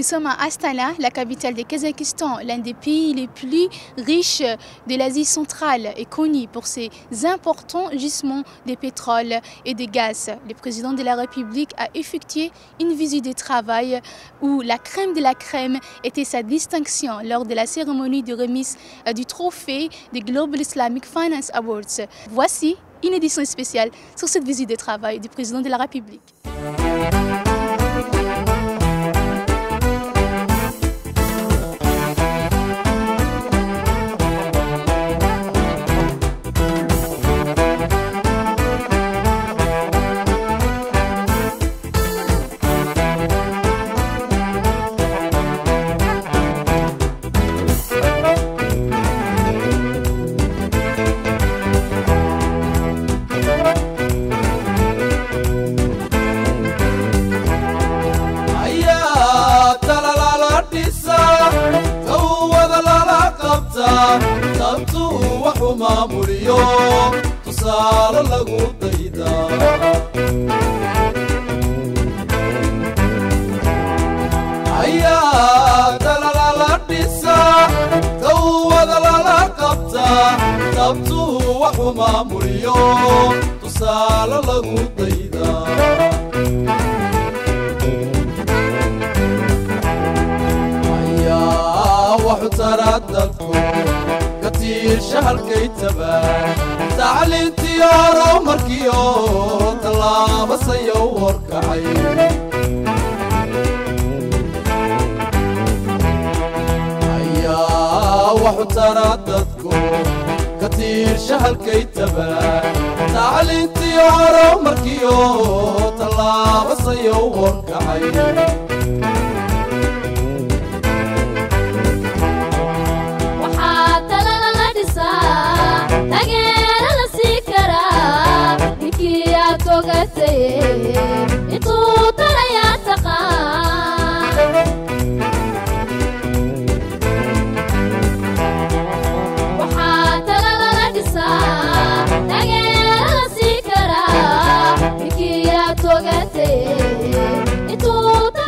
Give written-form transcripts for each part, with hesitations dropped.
sommes à Astana, la capitale du Kazakhstan, l'un des pays les plus riches de l'Asie centrale et connu pour ses importants gisements de pétrole et de gaz. Le président de la République a effectué une visite de travail où la crème de la crème était sa distinction lors de la cérémonie de remise du trophée des Global Islamic Finance Awards. Voici une édition spéciale sur cette visite de travail du président de la République.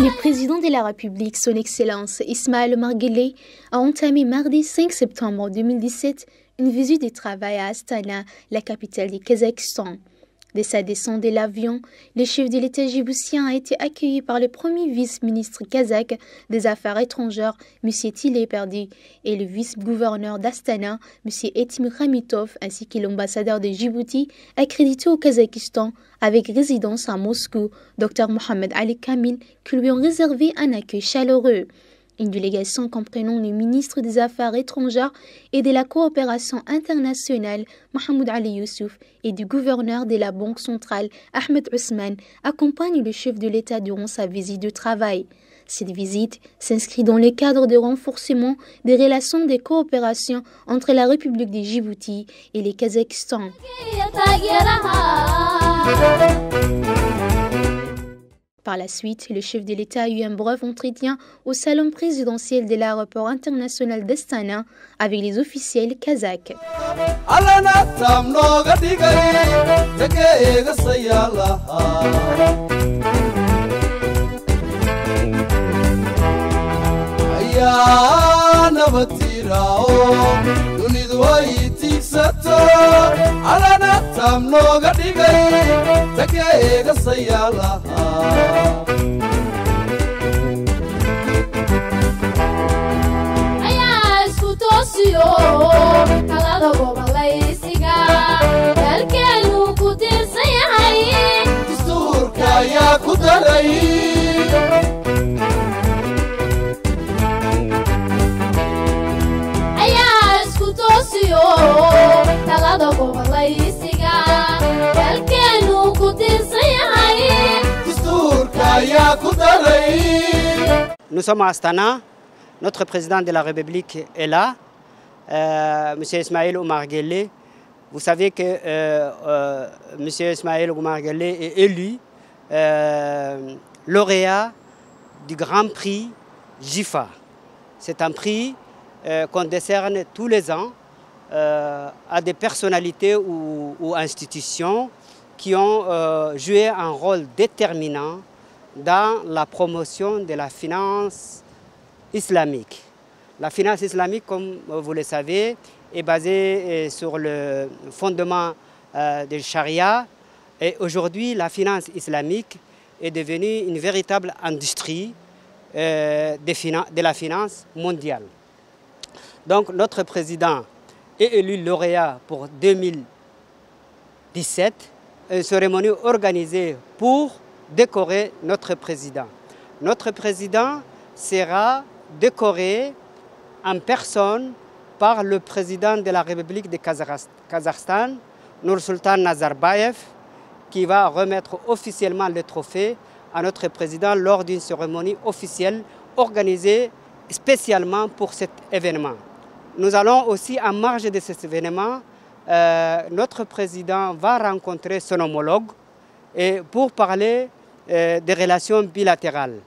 Le président de la République, son Excellence Ismaël Omar Guelleh, a entamé mardi 5 septembre 2017 une visite de travail à Astana, la capitale du Kazakhstan. Dès sa descente de l'avion, le chef de l'État djiboutien a été accueilli par le premier vice-ministre kazakh des Affaires étrangères, M. Tiley Perdi, et le vice-gouverneur d'Astana, M. Etim Khamitov, ainsi que l'ambassadeur de Djibouti, accrédité au Kazakhstan avec résidence à Moscou, Dr Mohamed Ali Kamil, qui lui ont réservé un accueil chaleureux. Une délégation comprenant le ministre des Affaires étrangères et de la coopération internationale, Mahmoud Ali Youssouf, et du gouverneur de la Banque centrale, Ahmed Ousmane, accompagne le chef de l'État durant sa visite de travail. Cette visite s'inscrit dans le cadre de renforcement des relations de coopération entre la République de Djibouti et le Kazakhstan. Par la suite, le chef de l'État a eu un bref entretien au salon présidentiel de l'aéroport international d'Astana avec les officiels kazakhs. Nous sommes à Astana, notre président de la République est là, M. Ismaël Omar Guelleh. Vous savez que M. Ismaël Omar Guelleh est élu lauréat du Grand Prix JIFA. C'est un prix qu'on décerne tous les ans à des personnalités ou institutions qui ont joué un rôle déterminant dans la promotion de la finance islamique. La finance islamique, comme vous le savez, est basée sur le fondement de charia. Et aujourd'hui, la finance islamique est devenue une véritable industrie de la finance mondiale. Donc notre président est élu lauréat pour 2017, une cérémonie organisée pour décorer notre président. Notre président sera décoré en personne par le président de la République de Kazakhstan, Nursultan Nazarbayev, qui va remettre officiellement le trophée à notre président lors d'une cérémonie officielle organisée spécialement pour cet événement. Nous allons aussi, en marge de cet événement, notre président va rencontrer son homologue pour parler des relations bilatérales.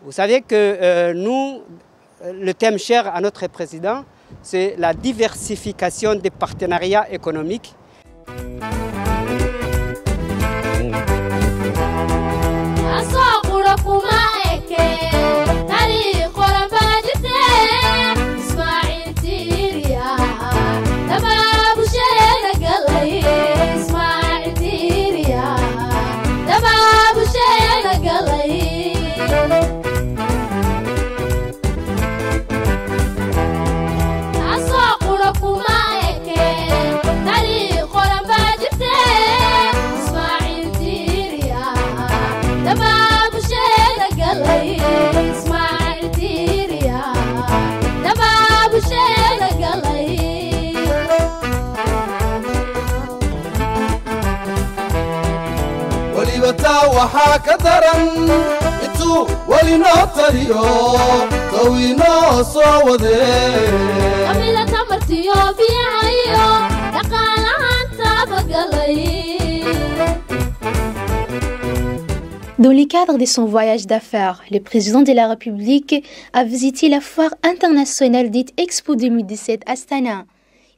Vous savez que nous, le thème cher à notre président, c'est la diversification des partenariats économiques. Dans le cadre de son voyage d'affaires, le président de la République a visité la foire internationale dite Expo 2017 à Astana.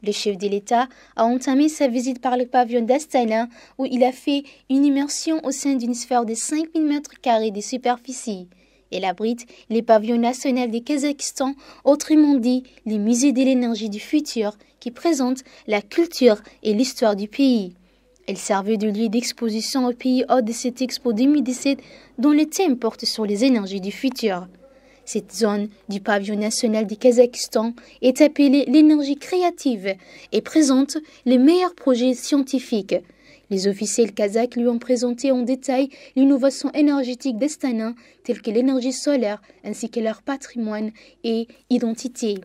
Le chef de l'État a entamé sa visite par le pavillon d'Astana où il a fait une immersion au sein d'une sphère de 5000 m² de superficie. Elle abrite les pavillons nationaux du Kazakhstan, autrement dit les musées de l'énergie du futur qui présentent la culture et l'histoire du pays. Elle servait de lieu d'exposition au pays hôte de cette Expo 2017 dont le thème porte sur les énergies du futur. Cette zone du pavillon national du Kazakhstan est appelée l'énergie créative et présente les meilleurs projets scientifiques. Les officiels kazakhs lui ont présenté en détail l'innovation énergétique d'Astana, telle que l'énergie solaire ainsi que leur patrimoine et identité.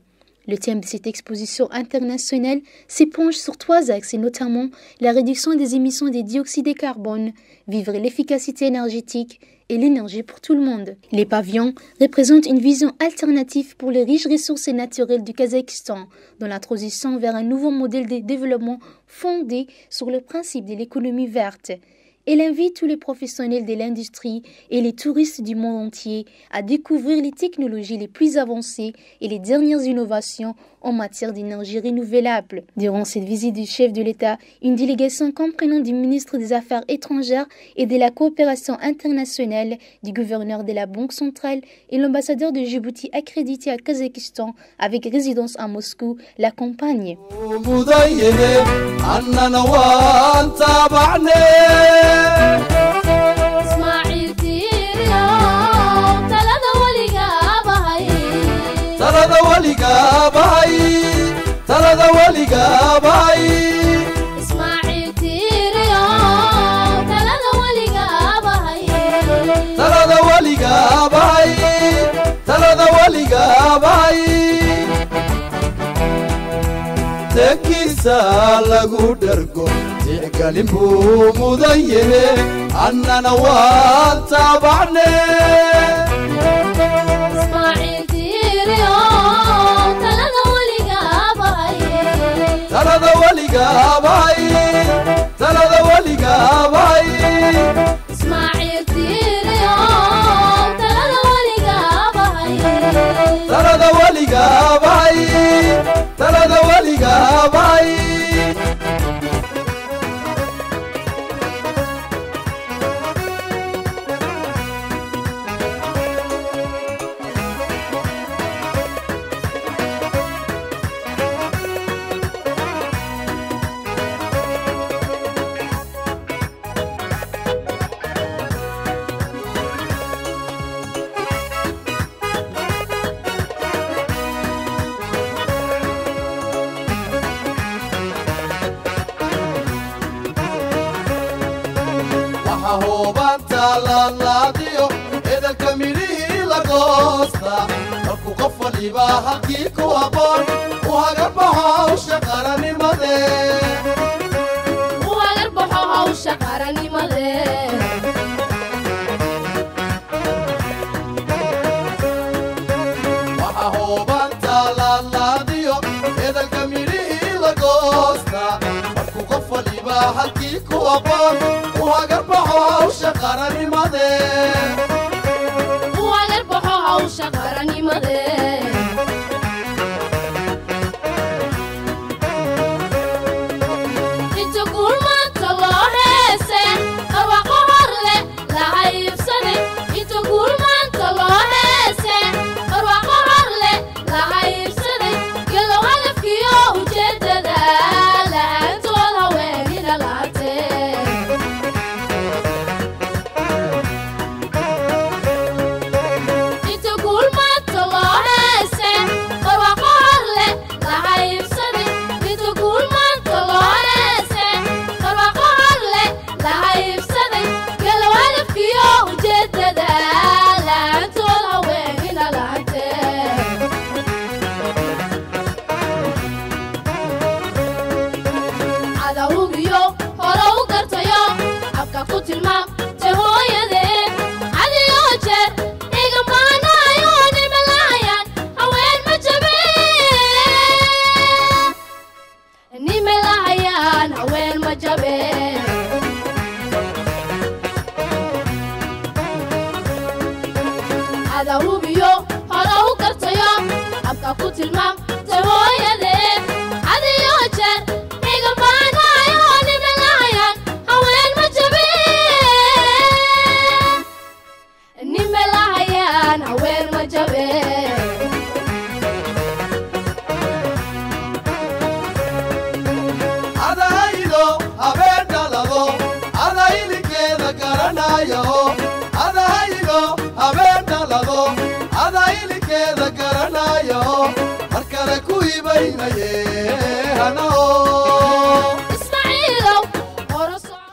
Le thème de cette exposition internationale s'épanche sur 3 axes, et notamment la réduction des émissions de dioxyde de carbone, vivre l'efficacité énergétique et l'énergie pour tout le monde. Les pavillons représentent une vision alternative pour les riches ressources naturelles du Kazakhstan, dans la transition vers un nouveau modèle de développement fondé sur le principe de l'économie verte. Elle invite tous les professionnels de l'industrie et les touristes du monde entier à découvrir les technologies les plus avancées et les dernières innovations en matière d'énergie renouvelable. Durant cette visite du chef de l'État, une délégation comprenant du ministre des Affaires étrangères et de la coopération internationale, du gouverneur de la Banque centrale et l'ambassadeur de Djibouti accrédité à Kazakhstan avec résidence à Moscou l'accompagnent. تكيسا لغو درغو تيغاليمو مودايه اننا واتابعني اسماعيل تيريو تلذا ولقاباي تلذا ولقاباي تلذا ولقاباي اسماعيل تيريو تلذا ولقاباي تلذا ولقاباي تلذا ولقاباي laalaadiyo edalka midhihii la goosta markuu qof waliba halkii ku aqoon u hagarbaxo hawsha qarannimadee waxa hoobanta laalaadiyo edalka midhihii la goosta markuu qof waliba halkii ku aqoon u hagarbaxo hawsha qarannimadee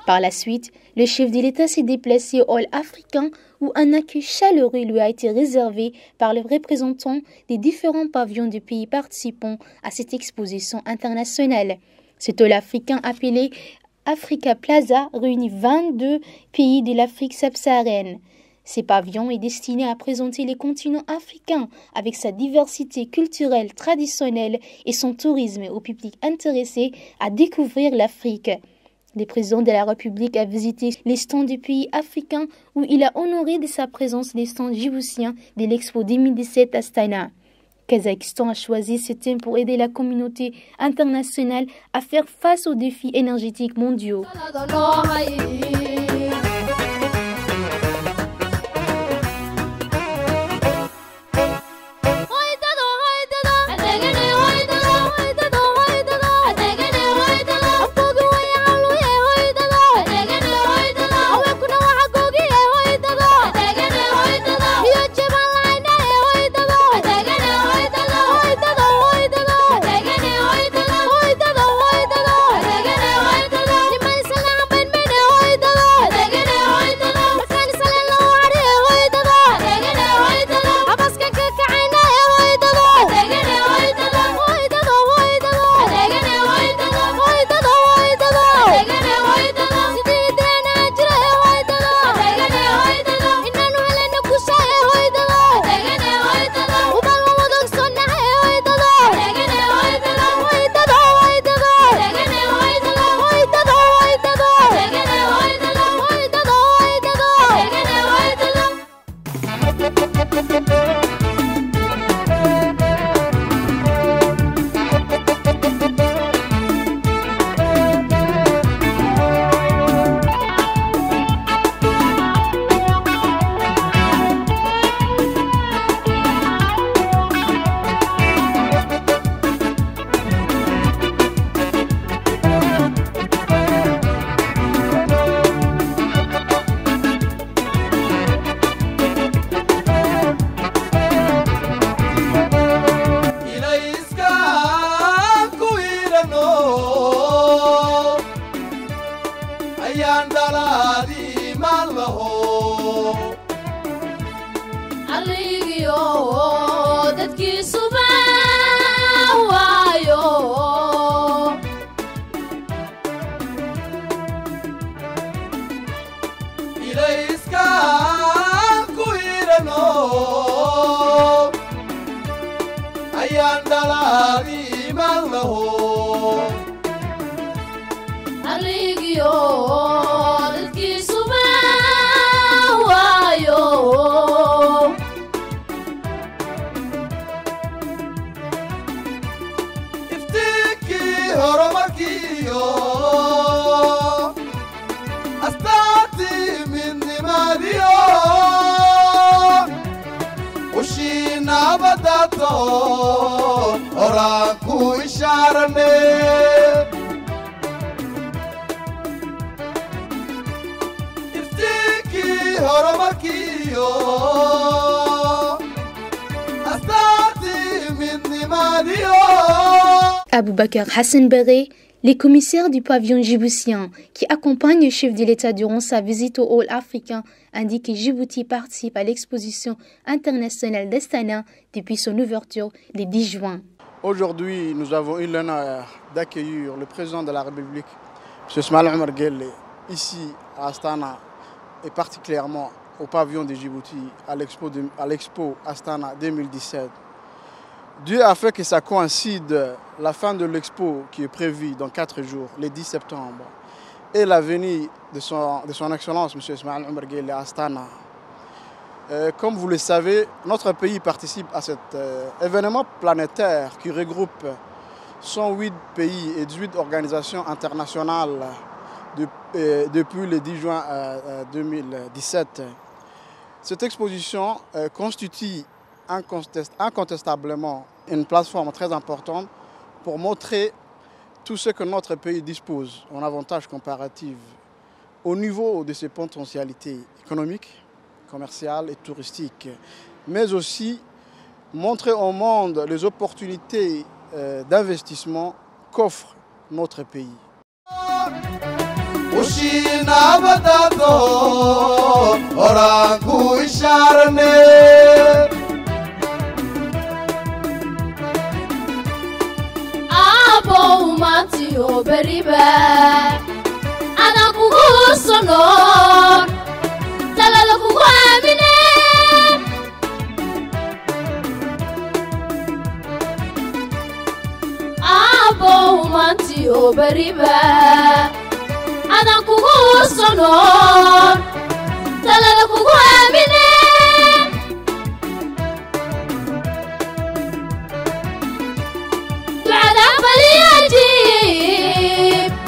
Par la suite, le chef de l'État s'est déplacé au hall africain où un accueil chaleureux lui a été réservé par les représentants des différents pavillons de pays participants à cette exposition internationale. Cet hall africain appelé Africa Plaza réunit 22 pays de l'Afrique subsaharienne. Ces pavillons est destiné à présenter les continents africains avec sa diversité culturelle traditionnelle et son tourisme au public intéressé à découvrir l'Afrique. Le président de la République a visité les stands du pays africain où il a honoré de sa présence les stands djiboutiens de l'Expo 2017 à Astana. Kazakhstan a choisi ce thème pour aider la communauté internationale à faire face aux défis énergétiques mondiaux. adi iman laho Arigio dadkiisuba waayo iftiinkii horumarkiiyo astaantii midnimadiyo ushii nabadato horaan ku ishaarane Aboubakar Hassan Baré, les commissaires du pavillon djiboutien qui accompagnent le chef de l'État durant sa visite au hall africain indiquent que Djibouti participe à l'exposition internationale d'Astana depuis son ouverture le 10 juin. Aujourd'hui, nous avons eu l'honneur d'accueillir le président de la République, M. Ismaël Omar Guelleh, ici à Astana et particulièrement au pavillon de Djibouti à l'expo Astana 2017. Dieu a fait que ça coïncide la fin de l'expo qui est prévue dans 4 jours, le 10 septembre, et la venue de son Excellence, M. Ismaël Omar Guelleh à Astana. Comme vous le savez, notre pays participe à cet événement planétaire qui regroupe 108 pays et 18 organisations internationales depuis le 10 juin 2017. Cette exposition constitue incontestablement une plateforme très importante pour montrer tout ce que notre pays dispose en avantages comparatifs au niveau de ses potentialités économiques, commerciales et touristiques, mais aussi montrer au monde les opportunités d'investissement qu'offre notre pays. ushina badato orangu isharane abo matio beriba ana kugusono talala kugamine abo matio beriba ana kugusono talala kugamine du'ada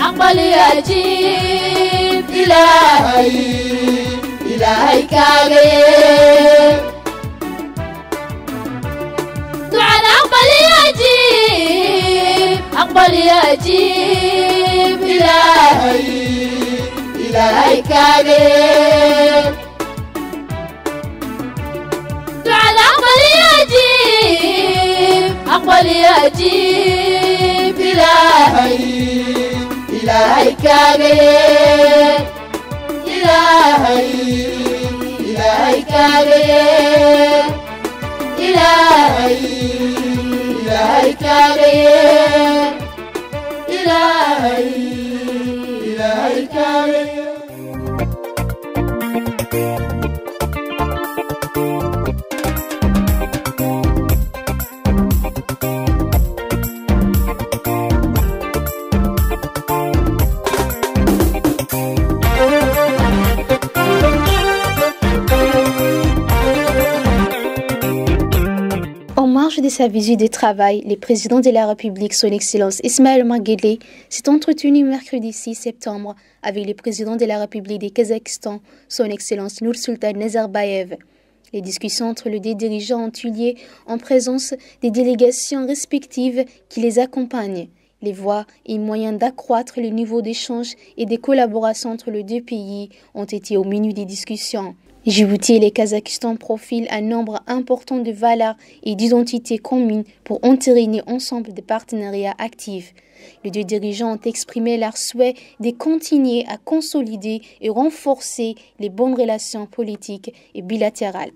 aqbali ajib ilahi kage du'ada aqbali ajib ilahi kage du'ada aqbali ajib ilahi kage ilahi kage ilahi kage ilahi kage. En marge de sa visite de travail, le président de la République, son Excellence Ismaël Omar Guelleh, s'est entretenu mercredi 6 septembre avec le président de la République du Kazakhstan, son Excellence Nursultan Nazarbayev. Les discussions entre les deux dirigeants ont eu lieu en présence des délégations respectives qui les accompagnent. Les voies et moyens d'accroître le niveau d'échange et de collaboration entre les deux pays ont été au menu des discussions. Djibouti et le Kazakhstan profilent un nombre important de valeurs et d'identités communes pour entériner ensemble des partenariats actifs. Les deux dirigeants ont exprimé leur souhait de continuer à consolider et renforcer les bonnes relations politiques et bilatérales.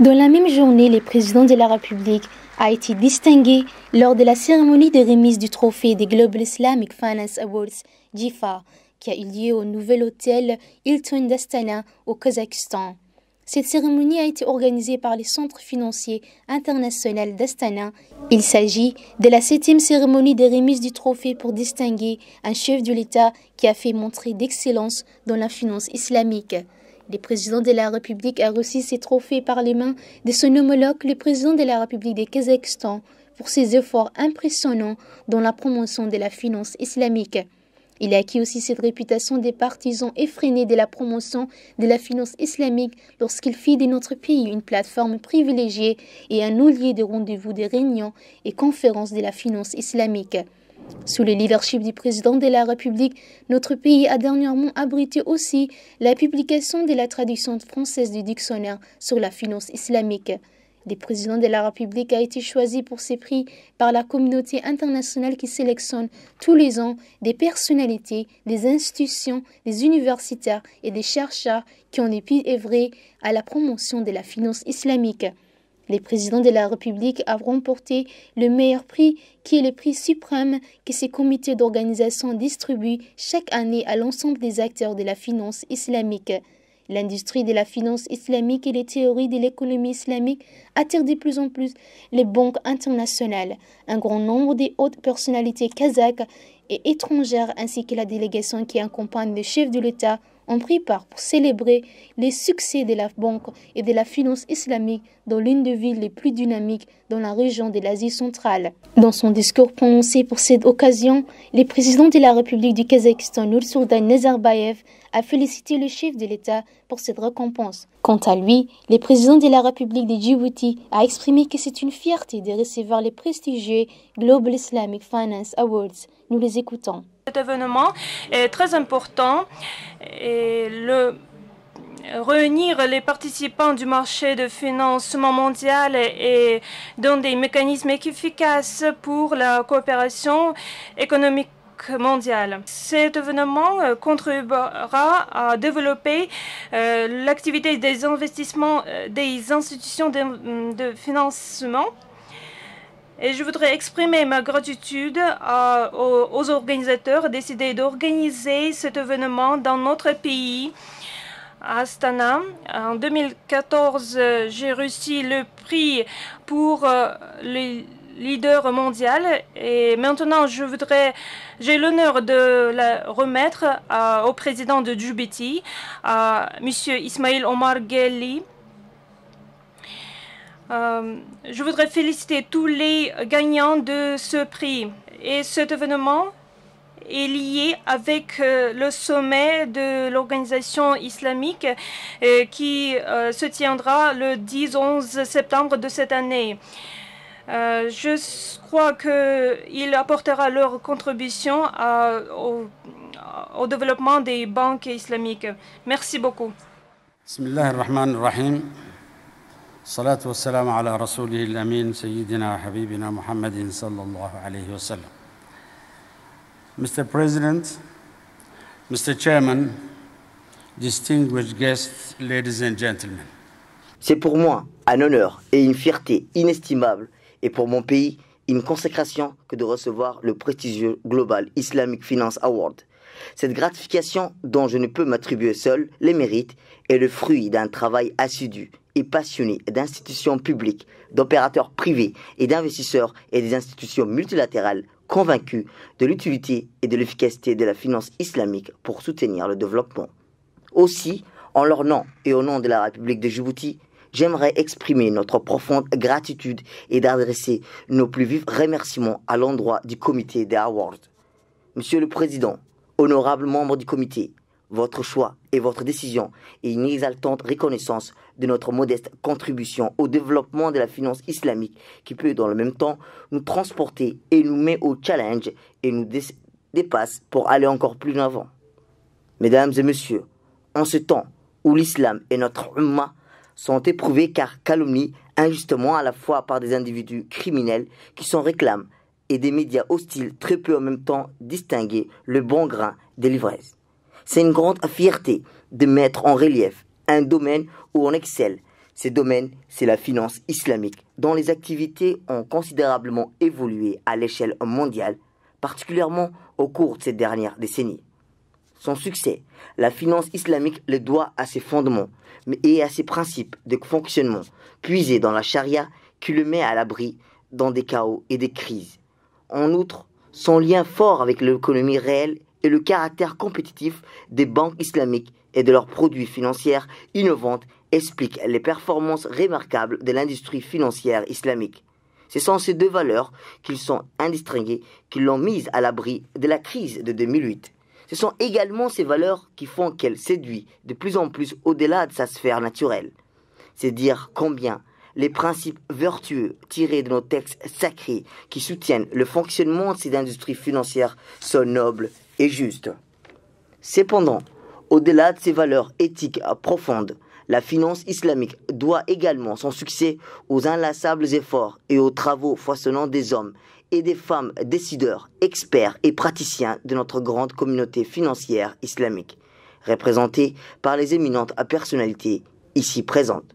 Dans la même journée, le président de la République a été distingué lors de la cérémonie de remise du trophée des Global Islamic Finance Awards, GIFA, qui a eu lieu au nouvel hôtel Hilton d'Astana au Kazakhstan. Cette cérémonie a été organisée par le Centre financier international d'Astana. Il s'agit de la 7e cérémonie de remise du trophée pour distinguer un chef de l'État qui a fait montrer d'excellence dans la finance islamique. Le président de la République a reçu ces trophées par les mains de son homologue, le président de la République du Kazakhstan, pour ses efforts impressionnants dans la promotion de la finance islamique. Il a acquis aussi cette réputation des partisans effrénés de la promotion de la finance islamique lorsqu'il fit de notre pays une plateforme privilégiée et un lieu de rendez-vous des réunions et conférences de la finance islamique. Sous le leadership du président de la République, notre pays a dernièrement abrité aussi la publication de la traduction française du dictionnaire sur la finance islamique. Le président de la République a été choisi pour ces prix par la communauté internationale qui sélectionne tous les ans des personnalités, des institutions, des universitaires et des chercheurs qui ont pu œuvrer à la promotion de la finance islamique. Le président de la République a remporté le meilleur prix, qui est le prix suprême que ces comités d'organisation distribuent chaque année à l'ensemble des acteurs de la finance islamique. L'industrie de la finance islamique et les théories de l'économie islamique attirent de plus en plus les banques internationales. Un grand nombre de hautes personnalités kazakhs et étrangères ainsi que la délégation qui accompagne le chef de l'État ont pris part pour célébrer les succès de la banque et de la finance islamique dans l'une des villes les plus dynamiques dans la région de l'Asie centrale. Dans son discours prononcé pour cette occasion, le président de la République du Kazakhstan, Nursultan Nazarbayev, a félicité le chef de l'État pour cette récompense. Quant à lui, le président de la République de Djibouti a exprimé que c'est une fierté de recevoir les prestigieux Global Islamic Finance Awards. Nous les écoutons. Cet événement est très important et réunir les participants du marché de financement mondial et dans des mécanismes efficaces pour la coopération économique mondiale. Cet événement contribuera à développer l'activité des investissements des institutions de financement. Et je voudrais exprimer ma gratitude aux organisateurs décidés d'organiser cet événement dans notre pays, à Astana. En 2014, j'ai reçu le prix pour le leader mondial et maintenant j'ai l'honneur de la remettre au président de Djibouti, M. Ismail Omar Guelleh. Je voudrais féliciter tous les gagnants de ce prix. Et cet événement est lié avec le sommet de l'organisation islamique qui se tiendra le 10-11 septembre de cette année. Je crois qu'il apportera leur contribution au développement des banques islamiques. Merci beaucoup. Bismillahirrahmanirrahim. الصلاة والسلام على رسوله الأمين سيدنا وحبيبنا محمد صلى الله عليه وسلم. Mr. President, Mr. Chairman, distinguished guests, ladies and gentlemen. C'est pour moi un honneur et une fierté inestimable et pour mon pays une consécration que de recevoir le prestigieux Global Islamic Finance Award. Cette gratification, dont je ne peux m'attribuer seul les mérites, est le fruit d'un travail assidu et passionné d'institutions publiques, d'opérateurs privés et d'investisseurs et des institutions multilatérales convaincus de l'utilité et de l'efficacité de la finance islamique pour soutenir le développement. Aussi, en leur nom et au nom de la République de Djibouti, j'aimerais exprimer notre profonde gratitude et d'adresser nos plus vifs remerciements à l'endroit du comité des Awards. Monsieur le Président, honorables membres du comité, votre choix et votre décision est une exaltante reconnaissance de notre modeste contribution au développement de la finance islamique qui peut dans le même temps nous transporter et nous met au challenge et nous dépasse pour aller encore plus en avant. Mesdames et messieurs, en ce temps où l'islam et notre umma sont éprouvés car calomniés injustement à la fois par des individus criminels qui s'en réclament et des médias hostiles très peu en même temps distinguer le bon grain de l'ivresse. C'est une grande fierté de mettre en relief un domaine où on excelle, Ces domaines, c'est la finance islamique, dont les activités ont considérablement évolué à l'échelle mondiale, particulièrement au cours de ces dernières décennies. Son succès, la finance islamique le doit à ses fondements et à ses principes de fonctionnement, puisés dans la charia qui le met à l'abri dans des chaos et des crises. En outre, son lien fort avec l'économie réelle et le caractère compétitif des banques islamiques et de leurs produits financiers innovants expliquent les performances remarquables de l'industrie financière islamique. Ce sont ces deux valeurs qui sont indistinguées qui l'ont mise à l'abri de la crise de 2008. Ce sont également ces valeurs qui font qu'elle séduit de plus en plus au-delà de sa sphère naturelle. C'est dire combien les principes vertueux tirés de nos textes sacrés qui soutiennent le fonctionnement de ces industries financières sont nobles et justes. Cependant, au-delà de ces valeurs éthiques profondes, la finance islamique doit également son succès aux inlassables efforts et aux travaux foisonnants des hommes et des femmes décideurs, experts et praticiens de notre grande communauté financière islamique, représentée par les éminentes personnalités ici présentes.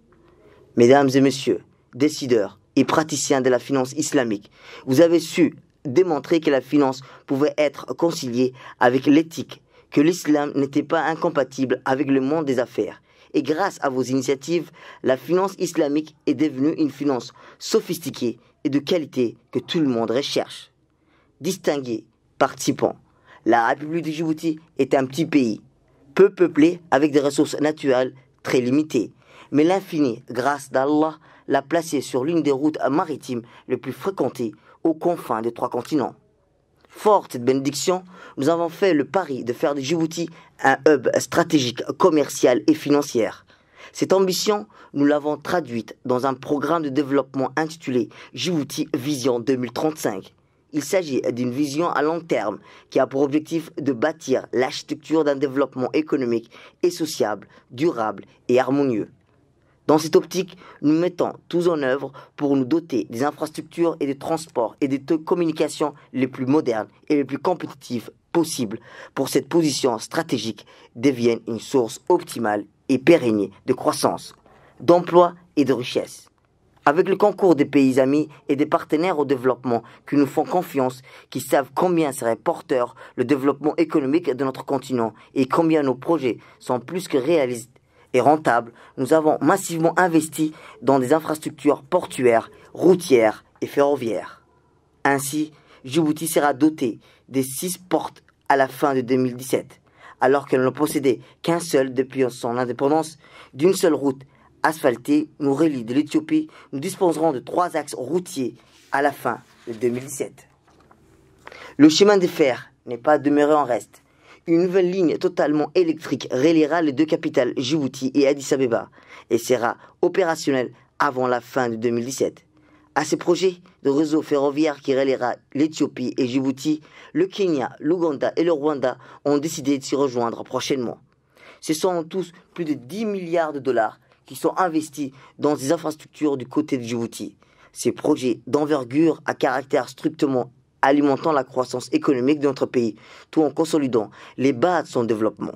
Mesdames et messieurs, décideurs et praticiens de la finance islamique, vous avez su démontrer que la finance pouvait être conciliée avec l'éthique, que l'islam n'était pas incompatible avec le monde des affaires. Et grâce à vos initiatives, la finance islamique est devenue une finance sophistiquée et de qualité que tout le monde recherche. Distingués participants, la République de Djibouti est un petit pays, peu peuplé avec des ressources naturelles très limitées. Mais l'infini, grâce d'Allah, l'a placé sur l'une des routes maritimes les plus fréquentées aux confins des 3 continents. Fort de cette bénédiction, nous avons fait le pari de faire de Djibouti un hub stratégique, commercial et financier. Cette ambition, nous l'avons traduite dans un programme de développement intitulé Djibouti Vision 2035. Il s'agit d'une vision à long terme qui a pour objectif de bâtir l'architecture d'un développement économique et sociable, durable et harmonieux. Dans cette optique, nous mettons tous en œuvre pour nous doter des infrastructures et des transports et des communications les plus modernes et les plus compétitives possibles pour que cette position stratégique devienne une source optimale et pérenne de croissance, d'emploi et de richesse. Avec le concours des pays amis et des partenaires au développement qui nous font confiance, qui savent combien serait porteur le développement économique de notre continent et combien nos projets sont plus que réalistes et rentables, nous avons massivement investi dans des infrastructures portuaires, routières et ferroviaires. Ainsi, Djibouti sera doté des 6 ports à la fin de 2017, alors qu'elle ne possédait qu'un seul depuis son indépendance. D'une seule route asphaltée nous relie de l'Éthiopie, nous disposerons de 3 axes routiers à la fin de 2017. Le chemin de fer n'est pas demeuré en reste. Une nouvelle ligne totalement électrique reliera les 2 capitales Djibouti et Addis Abeba et sera opérationnelle avant la fin de 2017. À ces projets de réseau ferroviaire qui reliera l'Éthiopie et Djibouti, le Kenya, l'Ouganda et le Rwanda ont décidé de s'y rejoindre prochainement. Ce sont en tous plus de 10 milliards de dollars qui sont investis dans ces infrastructures du côté de Djibouti. Ces projets d'envergure à caractère strictement alimentant la croissance économique de notre pays, tout en consolidant les bases de son développement.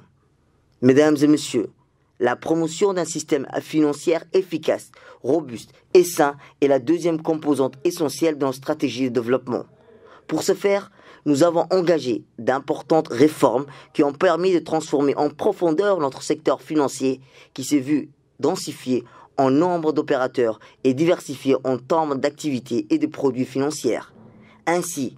Mesdames et messieurs, la promotion d'un système financier efficace, robuste et sain est la deuxième composante essentielle de notre stratégie de développement. Pour ce faire, nous avons engagé d'importantes réformes qui ont permis de transformer en profondeur notre secteur financier qui s'est vu densifié en nombre d'opérateurs et diversifié en termes d'activités et de produits financiers. Ainsi,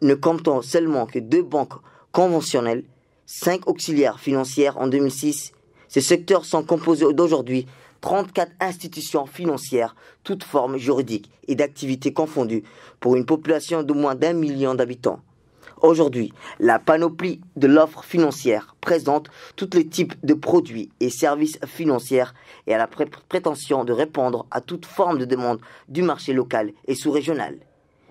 ne comptant seulement que 2 banques conventionnelles, 5 auxiliaires financières en 2006, ces secteurs sont composés d'aujourd'hui 34 institutions financières, toutes formes juridiques et d'activités confondues, pour une population de moins d'1 million d'habitants. Aujourd'hui, la panoplie de l'offre financière présente tous les types de produits et services financiers et a la prétention de répondre à toute forme de demande du marché local et sous-régional.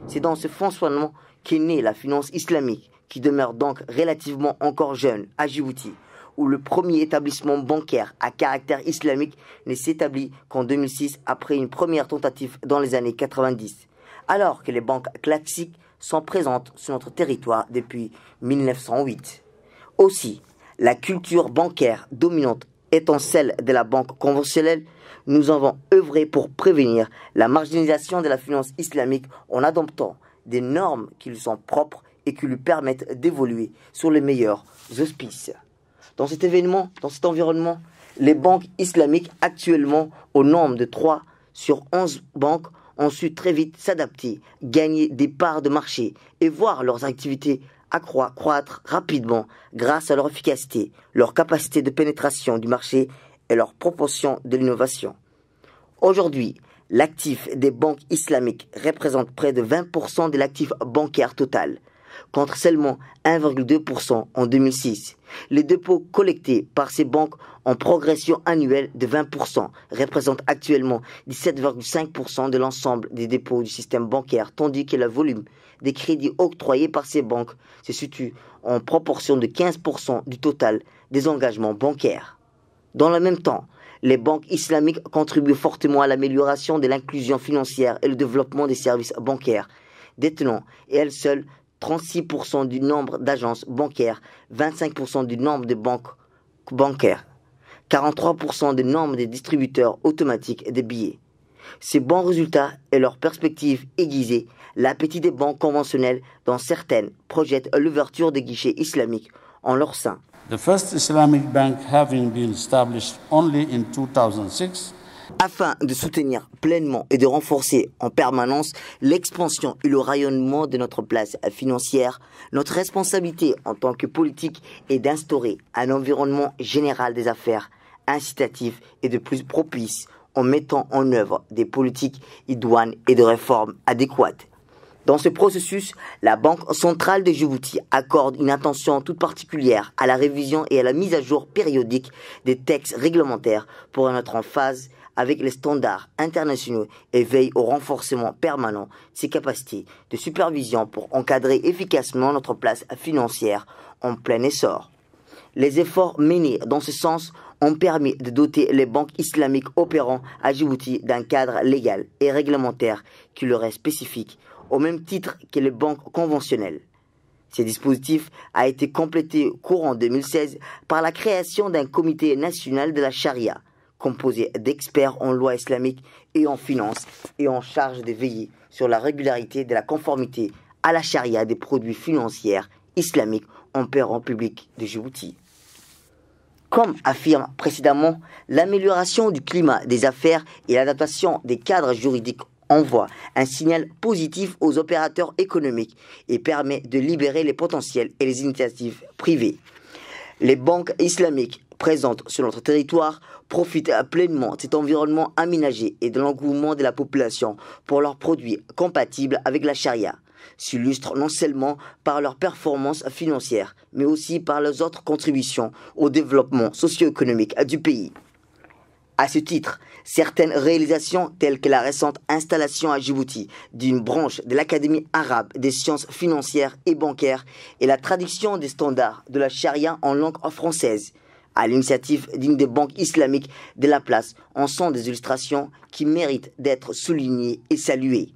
C'est dans ce fonctionnement qu'est née la finance islamique, qui demeure donc relativement encore jeune à Djibouti, où le premier établissement bancaire à caractère islamique ne s'établit qu'en 2006 après une première tentative dans les années 90, alors que les banques classiques sont présentes sur notre territoire depuis 1908. Aussi, la culture bancaire dominante étant celle de la banque conventionnelle, nous avons œuvré pour prévenir la marginalisation de la finance islamique en adoptant des normes qui lui sont propres et qui lui permettent d'évoluer sur les meilleurs auspices. Dans cet environnement, les banques islamiques, actuellement au nombre de 3 sur 11 banques, ont su très vite s'adapter, gagner des parts de marché et voir leurs activités croître rapidement grâce à leur efficacité, leur capacité de pénétration du marché et leur proportion de l'innovation. Aujourd'hui, l'actif des banques islamiques représente près de 20% de l'actif bancaire total, contre seulement 1,2% en 2006. Les dépôts collectés par ces banques en progression annuelle de 20% représentent actuellement 17,5% de l'ensemble des dépôts du système bancaire, tandis que le volume des crédits octroyés par ces banques se situe en proportion de 15% du total des engagements bancaires. Dans le même temps, les banques islamiques contribuent fortement à l'amélioration de l'inclusion financière et le développement des services bancaires, détenant et elles seules 36% du nombre d'agences bancaires, 25% du nombre de banques bancaires, 43% du nombre des distributeurs automatiques de billets. Ces bons résultats et leurs perspectives aiguisées, l'appétit des banques conventionnelles dont certaines projettent l'ouverture des guichets islamiques en leur sein. The first Islamic bank having been established only in 2006. Afin de soutenir pleinement et de renforcer en permanence l'expansion et le rayonnement de notre place financière, notre responsabilité en tant que politique est d'instaurer un environnement général des affaires incitatif et de plus propice en mettant en œuvre des politiques idoines et de réformes adéquates. Dans ce processus, la Banque centrale de Djibouti accorde une attention toute particulière à la révision et à la mise à jour périodique des textes réglementaires pour être en phase avec les standards internationaux et veille au renforcement permanent de ses capacités de supervision pour encadrer efficacement notre place financière en plein essor. Les efforts menés dans ce sens ont permis de doter les banques islamiques opérant à Djibouti d'un cadre légal et réglementaire qui leur est spécifique, au même titre que les banques conventionnelles. Ce dispositif a été complété courant 2016 par la création d'un comité national de la charia, composé d'experts en loi islamique et en finance et en charge de veiller sur la régularité de la conformité à la charia des produits financiers islamiques opérant public de Djibouti. Comme affirme précédemment, l'amélioration du climat des affaires et l'adaptation des cadres juridiques envoie un signal positif aux opérateurs économiques et permet de libérer les potentiels et les initiatives privées. Les banques islamiques présentes sur notre territoire profitent pleinement de cet environnement aménagé et de l'engouement de la population pour leurs produits compatibles avec la charia, s'illustrent non seulement par leurs performances financières, mais aussi par leurs autres contributions au développement socio-économique du pays. À ce titre, certaines réalisations telles que la récente installation à Djibouti d'une branche de l'Académie arabe des sciences financières et bancaires et la traduction des standards de la charia en langue française, à l'initiative d'une des banques islamiques de la place, en sont des illustrations qui méritent d'être soulignées et saluées.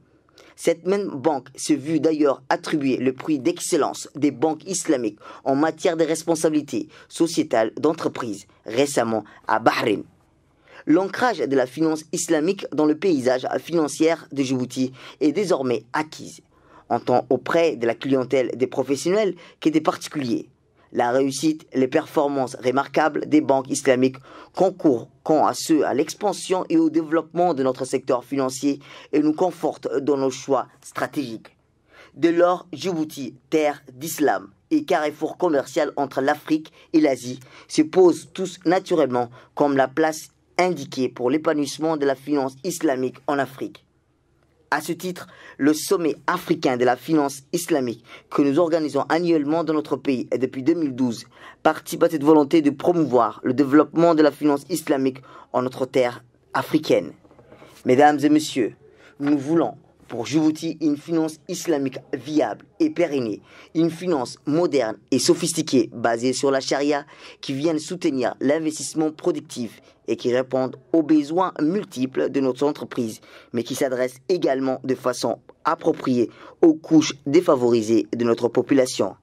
Cette même banque s'est vue d'ailleurs attribuer le prix d'excellence des banques islamiques en matière de responsabilité sociétale d'entreprise récemment à Bahreïn. L'ancrage de la finance islamique dans le paysage financier de Djibouti est désormais acquise, en tant auprès de la clientèle des professionnels que des particuliers. La réussite et les performances remarquables des banques islamiques concourent à l'expansion et au développement de notre secteur financier et nous confortent dans nos choix stratégiques. Dès lors, Djibouti, terre d'islam et carrefour commercial entre l'Afrique et l'Asie, se posent tous naturellement comme la place indiquée pour l'épanouissement de la finance islamique en Afrique. À ce titre, le sommet africain de la finance islamique que nous organisons annuellement dans notre pays et depuis 2012 participe à cette volonté de promouvoir le développement de la finance islamique en notre terre africaine. Mesdames et messieurs, nous voulons pour Djibouti une finance islamique viable et pérenne, une finance moderne et sophistiquée basée sur la charia qui vienne soutenir l'investissement productif et qui répondent aux besoins multiples de notre entreprise, mais qui s'adresse également de façon appropriée aux couches défavorisées de notre population.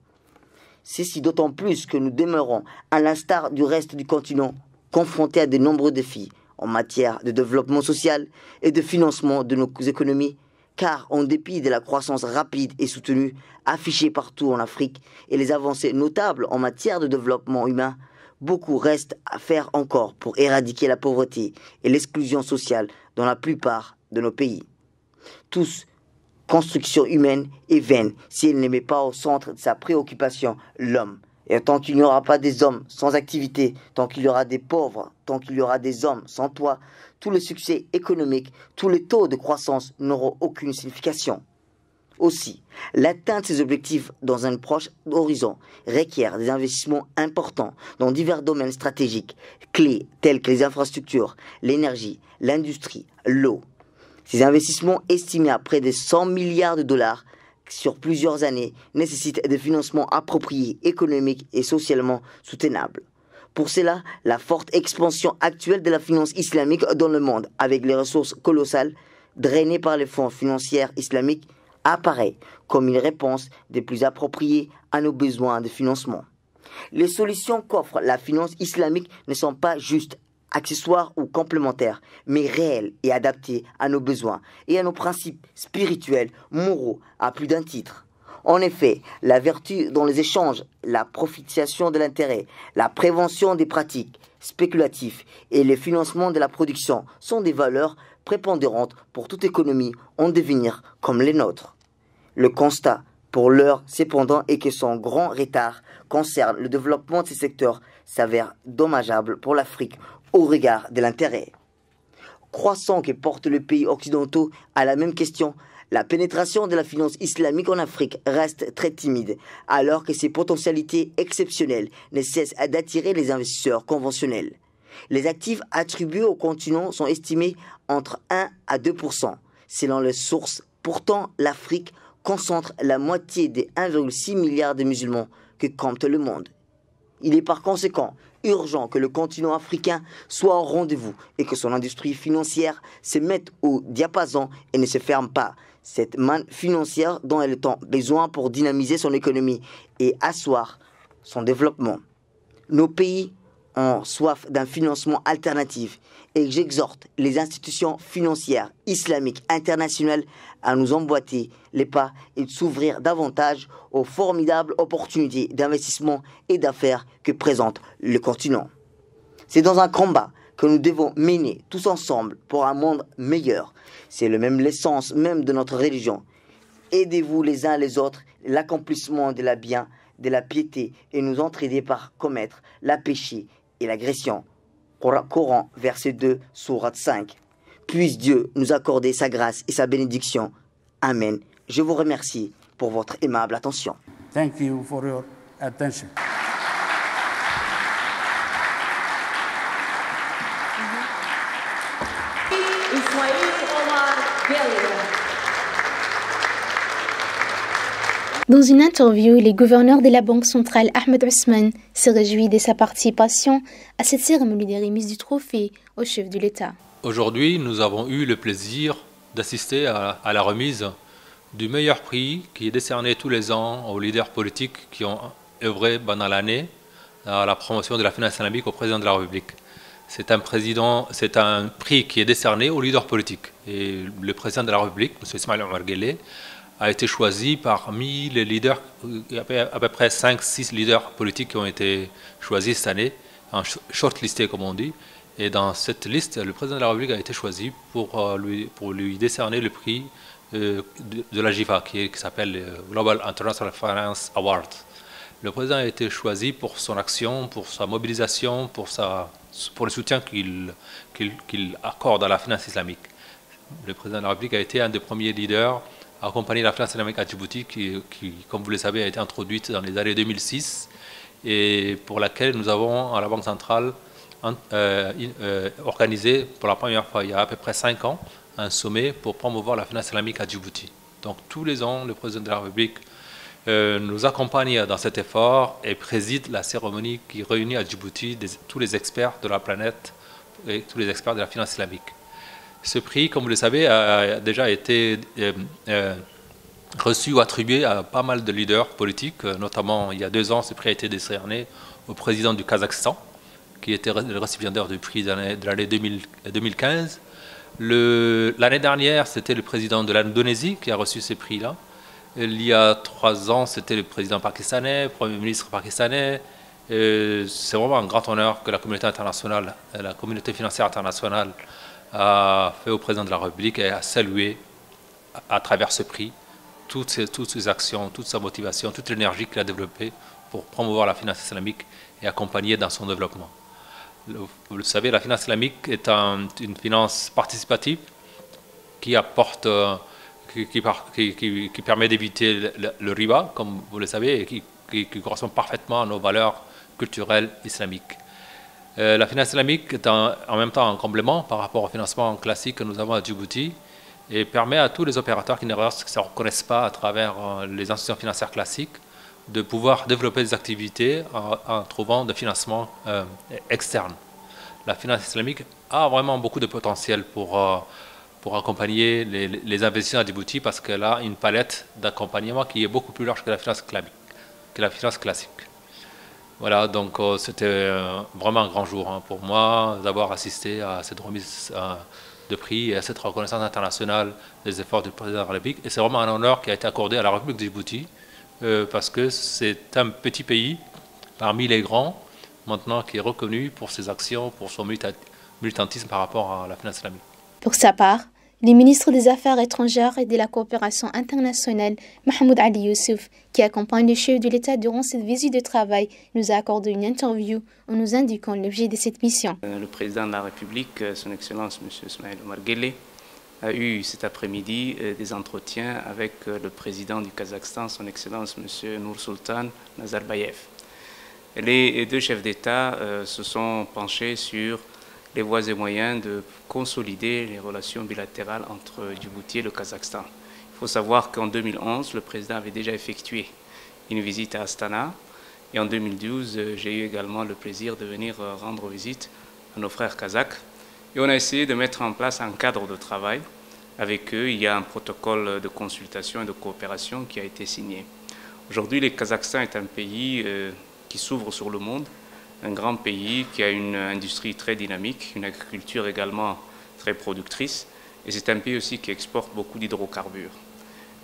Ceci d'autant plus que nous demeurons, à l'instar du reste du continent, confrontés à de nombreux défis en matière de développement social et de financement de nos économies, car en dépit de la croissance rapide et soutenue affichée partout en Afrique et les avancées notables en matière de développement humain, beaucoup reste à faire encore pour éradiquer la pauvreté et l'exclusion sociale dans la plupart de nos pays. Toute construction humaine est vaine si elle ne met pas au centre de sa préoccupation l'homme. Et tant qu'il n'y aura pas des hommes sans activité, tant qu'il y aura des pauvres, tant qu'il y aura des hommes sans toit, tout le succès économique, tous les taux de croissance n'auront aucune signification. Aussi, l'atteinte de ces objectifs dans un proche horizon requiert des investissements importants dans divers domaines stratégiques, clés tels que les infrastructures, l'énergie, l'industrie, l'eau. Ces investissements estimés à près de 100 milliards de dollars sur plusieurs années nécessitent des financements appropriés, économiques et socialement soutenables. Pour cela, la forte expansion actuelle de la finance islamique dans le monde, avec les ressources colossales drainées par les fonds financiers islamiques, apparaît comme une réponse des plus appropriées à nos besoins de financement. Les solutions qu'offre la finance islamique ne sont pas juste accessoires ou complémentaires, mais réelles et adaptées à nos besoins et à nos principes spirituels, moraux, à plus d'un titre. En effet, la vertu dans les échanges, la profitation de l'intérêt, la prévention des pratiques spéculatives et le financement de la production sont des valeurs prépondérantes pour toute économie en devenir comme les nôtres. Le constat, pour l'heure, cependant, est que son grand retard concerne le développement de ces secteurs s'avère dommageable pour l'Afrique au regard de l'intérêt croissant que portent les pays occidentaux à la même question. La pénétration de la finance islamique en Afrique reste très timide, alors que ses potentialités exceptionnelles ne cessent d'attirer les investisseurs conventionnels. Les actifs attribués au continent sont estimés entre 1 à 2%, selon les sources. Pourtant, l'Afrique concentre la moitié des 1,6 milliard de musulmans que compte le monde. Il est par conséquent urgent que le continent africain soit au rendez-vous et que son industrie financière se mette au diapason et ne se ferme pas. Cette manne financière dont elle a besoin pour dynamiser son économie et asseoir son développement. Nos pays ont soif d'un financement alternatif et j'exhorte les institutions financières islamiques internationales à nous emboîter les pas et de s'ouvrir davantage aux formidables opportunités d'investissement et d'affaires que présente le continent. C'est dans un combat que nous devons mener tous ensemble pour un monde meilleur. C'est l'essence même de notre religion. Aidez-vous les uns les autres l'accomplissement de la bien, de la piété et nous entraider par commettre la péché et l'agression. Coran, verset 2, sourate 5. Puisse Dieu nous accorder sa grâce et sa bénédiction. Amen. Je vous remercie pour votre aimable attention. Thank you for your attention. Dans une interview, le gouverneur de la Banque centrale Ahmed Ousmane se réjouit de sa participation à cette cérémonie de remise du trophée au chef de l'État. Aujourd'hui, nous avons eu le plaisir d'assister à la remise du meilleur prix qui est décerné tous les ans aux leaders politiques qui ont œuvré pendant l'année à la promotion de la finance islamique au président de la République. C'est un prix qui est décerné aux leaders politiques. Et le président de la République, M. Ismaël Omar Guelleh, a été choisi parmi les leaders, à peu près 5-6 leaders politiques qui ont été choisis cette année, en shortlistés comme on dit. Et dans cette liste, le président de la République a été choisi pour lui décerner le prix de la GIFA, qui s'appelle Global International Finance Award. Le président a été choisi pour son action, pour sa mobilisation, pour le soutien qu'il accorde à la finance islamique. Le président de la République a été un des premiers leaders à accompagner la finance islamique à Djibouti, qui, comme vous le savez, a été introduite dans les années 2006 et pour laquelle nous avons, à la Banque centrale, organisé pour la première fois, il y a à peu près 5 ans, un sommet pour promouvoir la finance islamique à Djibouti. Donc tous les ans, le président de la République nous accompagne dans cet effort et préside la cérémonie qui réunit à Djibouti tous les experts de la planète et tous les experts de la finance islamique. Ce prix, comme vous le savez, a déjà été reçu ou attribué à pas mal de leaders politiques. Notamment, il y a 2 ans, ce prix a été décerné au président du Kazakhstan, qui était le récipiendaire du prix de l'année 2015. L'année dernière, c'était le président de l'Indonésie qui a reçu ces prix-là. Il y a 3 ans, c'était le président pakistanais, le Premier ministre pakistanais. C'est vraiment un grand honneur que la communauté internationale, la communauté financière internationale a fait au président de la République et a salué à travers ce prix toutes ses actions, toute sa motivation, toute l'énergie qu'il a développée pour promouvoir la finance islamique et accompagner dans son développement. Vous le savez, la finance islamique est une finance participative qui apporte, qui permet d'éviter le riba, comme vous le savez, et qui correspond parfaitement à nos valeurs culturelles islamiques. La finance islamique est en même temps un complément par rapport au financement classique que nous avons à Djibouti et permet à tous les opérateurs qui ne se reconnaissent pas à travers les institutions financières classiques de pouvoir développer des activités en trouvant des financements externes. La finance islamique a vraiment beaucoup de potentiel pour accompagner les investisseurs à Djibouti parce qu'elle a une palette d'accompagnement qui est beaucoup plus large que la finance classique. Voilà, donc c'était vraiment un grand jour pour moi d'avoir assisté à cette remise de prix et à cette reconnaissance internationale des efforts du président de la République. Et c'est vraiment un honneur qui a été accordé à la République de Djibouti parce que c'est un petit pays parmi les grands maintenant qui est reconnu pour ses actions, pour son militantisme par rapport à la finance islamique. Pour sa part, le ministre des Affaires étrangères et de la coopération internationale, Mahmoud Ali Youssouf, qui accompagne le chef de l'État durant cette visite de travail, nous a accordé une interview en nous indiquant l'objet de cette mission. Le président de la République, son Excellence M. Ismaël Omar Guelleh, a eu cet après-midi des entretiens avec le président du Kazakhstan, son Excellence M. Nursultan Nazarbayev. Les 2 chefs d'État se sont penchés sur les voies et moyens de consolider les relations bilatérales entre Djibouti et le Kazakhstan. Il faut savoir qu'en 2011, le président avait déjà effectué une visite à Astana et en 2012, j'ai eu également le plaisir de venir rendre visite à nos frères kazakhs et on a essayé de mettre en place un cadre de travail avec eux. Il y a un protocole de consultation et de coopération qui a été signé. Aujourd'hui, le Kazakhstan est un pays qui s'ouvre sur le monde, un grand pays qui a une industrie très dynamique, une agriculture également très productrice, et c'est un pays aussi qui exporte beaucoup d'hydrocarbures.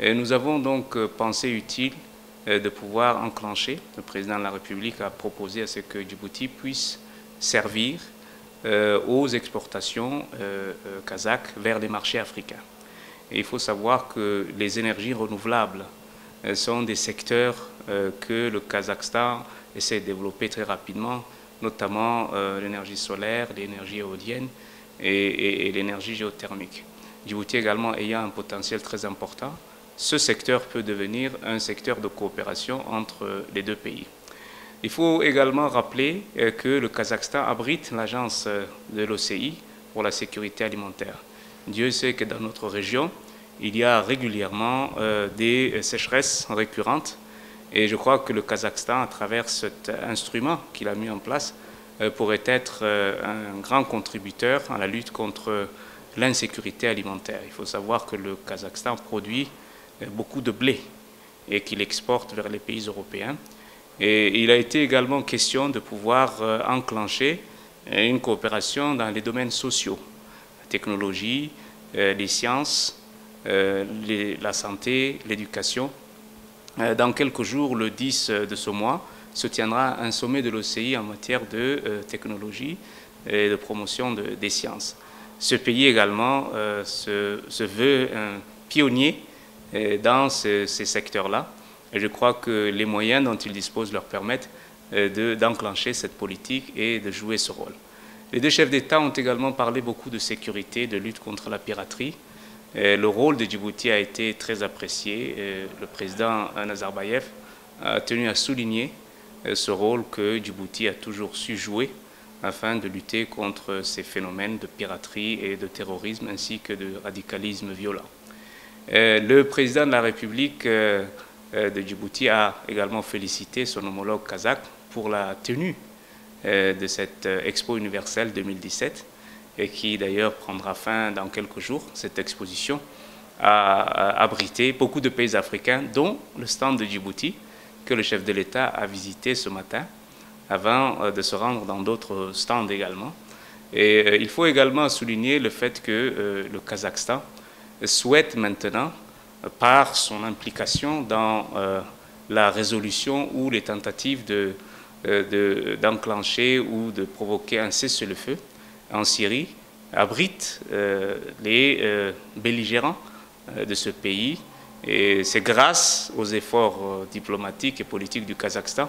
Nous avons donc pensé utile de pouvoir enclencher. Le président de la République a proposé à ce que Djibouti puisse servir aux exportations kazakhes vers les marchés africains. Et il faut savoir que les énergies renouvelables sont des secteurs que le Kazakhstan essaie de développer très rapidement, notamment l'énergie solaire, l'énergie éolienne et l'énergie géothermique. Djibouti également ayant un potentiel très important, ce secteur peut devenir un secteur de coopération entre les 2 pays. Il faut également rappeler que le Kazakhstan abrite l'agence de l'OCI pour la sécurité alimentaire. Dieu sait que dans notre région, il y a régulièrement des sécheresses récurrentes et je crois que le Kazakhstan, à travers cet instrument qu'il a mis en place, pourrait être un grand contributeur à la lutte contre l'insécurité alimentaire. Il faut savoir que le Kazakhstan produit beaucoup de blé et qu'il exporte vers les pays européens. Et il a été également question de pouvoir enclencher une coopération dans les domaines sociaux, la technologie, les sciences, la santé, l'éducation. Dans quelques jours, le 10 de ce mois, se tiendra un sommet de l'OCI en matière de technologie et de promotion des sciences. Ce pays également se veut un pionnier dans ces secteurs-là. Et je crois que les moyens dont il dispose leur permettent d'enclencher cette politique et de jouer ce rôle. Les 2 chefs d'État ont également parlé beaucoup de sécurité, de lutte contre la piraterie. Le rôle de Djibouti a été très apprécié. Le président Nazarbayev a tenu à souligner ce rôle que Djibouti a toujours su jouer afin de lutter contre ces phénomènes de piraterie et de terrorisme ainsi que de radicalisme violent. Le président de la République de Djibouti a également félicité son homologue kazakh pour la tenue de cette Expo universelle 2017 et qui d'ailleurs prendra fin dans quelques jours. Cette exposition a abrité beaucoup de pays africains, dont le stand de Djibouti que le chef de l'État a visité ce matin avant de se rendre dans d'autres stands également. Et il faut également souligner le fait que le Kazakhstan souhaite maintenant, par son implication dans la résolution ou les tentatives d'enclencher ou de provoquer un cessez-le-feu en Syrie, abrite les belligérants de ce pays. Et c'est grâce aux efforts diplomatiques et politiques du Kazakhstan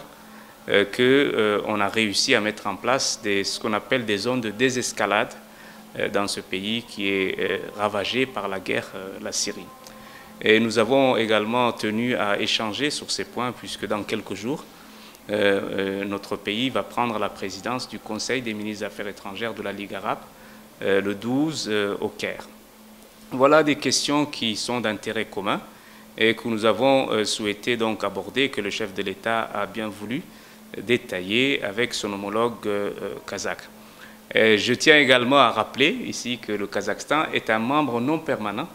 qu'on a réussi à mettre en place ce qu'on appelle des zones de désescalade dans ce pays qui est ravagé par la guerre, la Syrie. Et nous avons également tenu à échanger sur ces points puisque dans quelques jours, notre pays va prendre la présidence du Conseil des ministres des Affaires étrangères de la Ligue arabe le 12 au Caire. Voilà des questions qui sont d'intérêt commun et que nous avons souhaité donc aborder, que le chef de l'État a bien voulu détailler avec son homologue kazakh. Je tiens également à rappeler ici que le Kazakhstan est un membre non permanent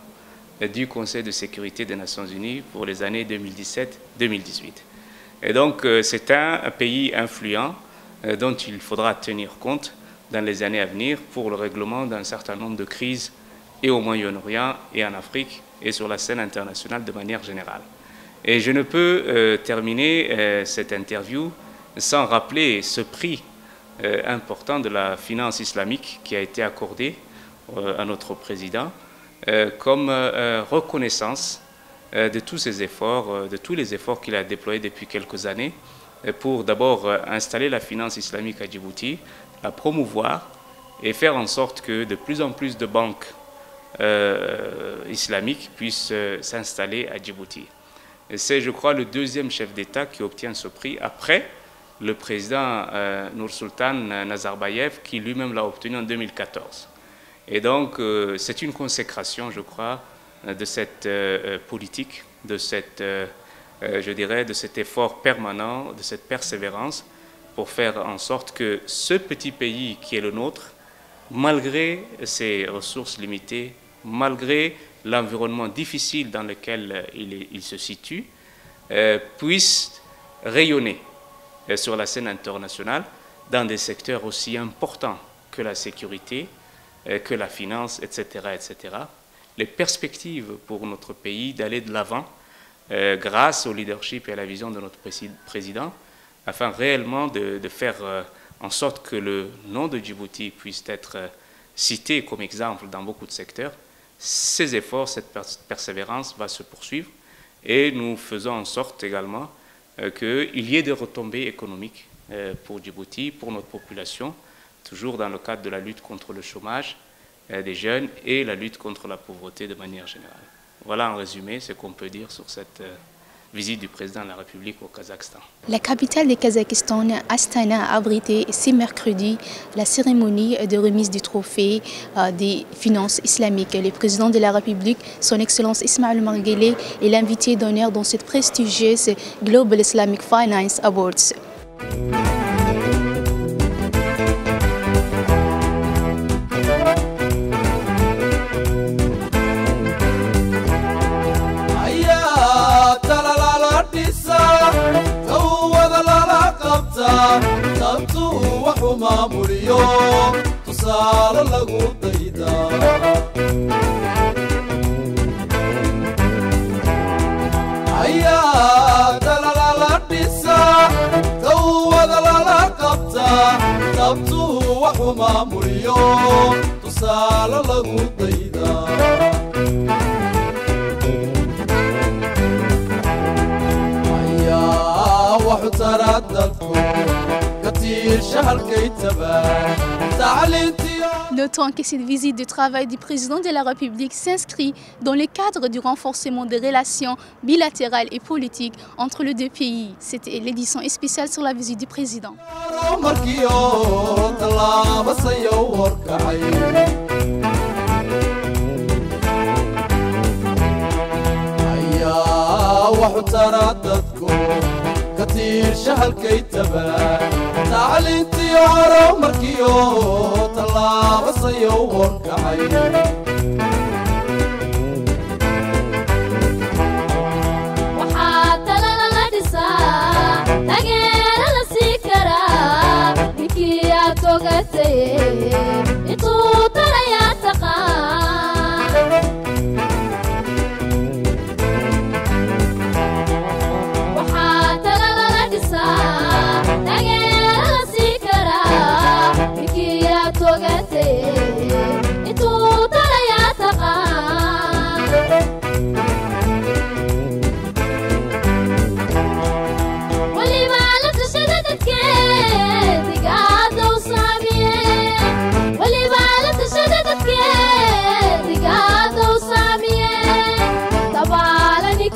du Conseil de sécurité des Nations Unies pour les années 2017-2018. Et donc c'est un pays influent dont il faudra tenir compte dans les années à venir pour le règlement d'un certain nombre de crises et au Moyen-Orient et en Afrique et sur la scène internationale de manière générale. Et je ne peux terminer cette interview sans rappeler ce prix important de la finance islamique qui a été accordé à notre président comme reconnaissance de tous ses efforts, de tous les efforts qu'il a déployés depuis quelques années pour d'abord installer la finance islamique à Djibouti, la promouvoir et faire en sorte que de plus en plus de banques islamiques puissent s'installer à Djibouti. C'est, je crois, le deuxième chef d'État qui obtient ce prix après le président Nursultan Nazarbayev qui lui-même l'a obtenu en 2014. Et donc c'est une consécration, je crois, de cette politique, de cette, je dirais, de cet effort permanent, de cette persévérance pour faire en sorte que ce petit pays qui est le nôtre, malgré ses ressources limitées, malgré l'environnement difficile dans lequel il se situe, puisse rayonner sur la scène internationale dans des secteurs aussi importants que la sécurité, que la finance, etc., etc. Les perspectives pour notre pays d'aller de l'avant grâce au leadership et à la vision de notre président, afin réellement de faire en sorte que le nom de Djibouti puisse être cité comme exemple dans beaucoup de secteurs. Ces efforts, cette persévérance va se poursuivre et nous faisons en sorte également qu'il y ait des retombées économiques pour Djibouti, pour notre population, toujours dans le cadre de la lutte contre le chômage des jeunes et la lutte contre la pauvreté de manière générale. Voilà en résumé ce qu'on peut dire sur cette visite du président de la République au Kazakhstan. La capitale du Kazakhstan, Astana, a abrité ce mercredi la cérémonie de remise du trophée des finances islamiques. Le président de la République, son Excellence Ismail Omar Guelleh, est l'invité d'honneur dans cette prestigieuse Global Islamic Finance Awards. tabtuu waxu maamuliyo tusaale lagu daydaa ayaa dalala dhisa tawada lala qabtaa tabtuu waxu maamuliyo tusaale lagu daydaa ayaa waxu taradadku Notons que cette visite de travail du président de la République s'inscrit dans le cadre du renforcement des relations bilatérales et politiques entre les deux pays. C'était l'édition spéciale sur la visite du président. كتير شهل كيتبا تعلينتي ورا مركيو طلع بصيو وركعي وحتى لا لا تسا تغير السكرة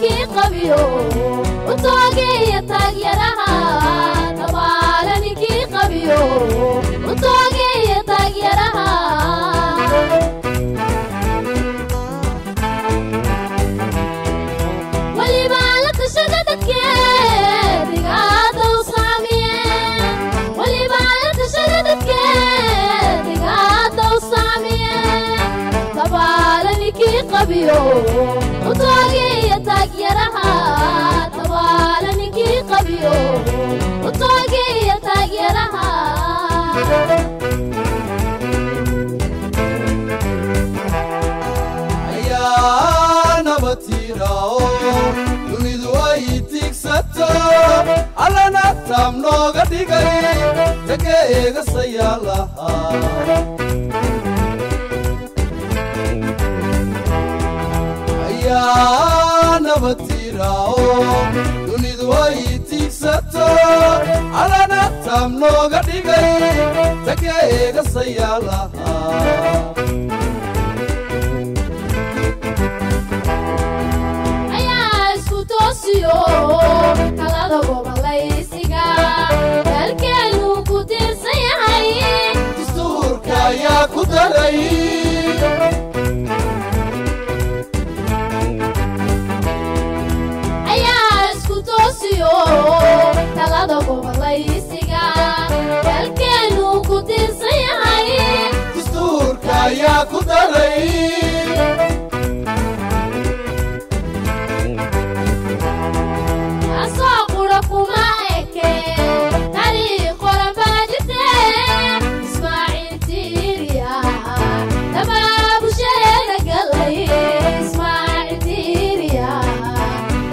ninkii qabiyo u toogeeya taageeraha tabaala ninkii qabiyo u toogeeya taageeraha waliba la tashada dadkeediga dow saamiye waliba la tashada dadkeediga dow saamiye tabaala ninkii qabiyo u toogeeya taageeraha tabaala ninkii qabiyo u toogeeya taageeraha ayaa nabatirao dunidu ay tigsato allana taam nooga dhigay taga eegasayaalaha nabatirao dunidu ay tigsato allana taam nooga dhigay taga eegasayaalaha ayaa isku toosiyo talada gobolaysiga dalkeenu ku tiirsan yahay dastuurka ayaa ku daray talada gobolaysiga dalkeenu ku tiirsan yahay dastuurka ayaa ku daray asoo qura kuma eke taariikh qoran baa jirte ismaaciil tiiriya dabaabusheeda galay ismaaciil tiiriya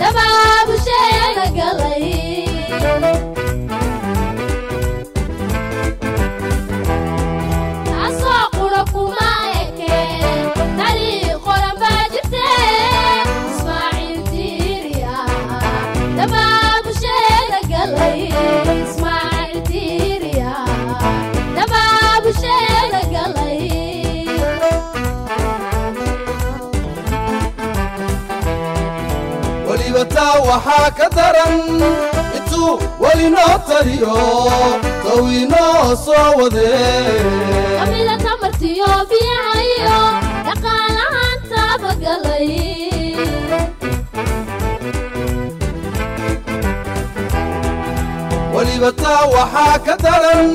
dabaabusheeda galay asoo qura kuma eke taariikh qoran baa jirte ismaaciil tiiriya dabaabusheeda galay ismaaciil tiiriya dabaabusheeda galay weliba taa waxaa ka daran intuu weli noo taliyo taw inoo soo wadee amida tamartiyo biyahayo dhaqaalahaan taabagalay weliba taa waxaa ka daran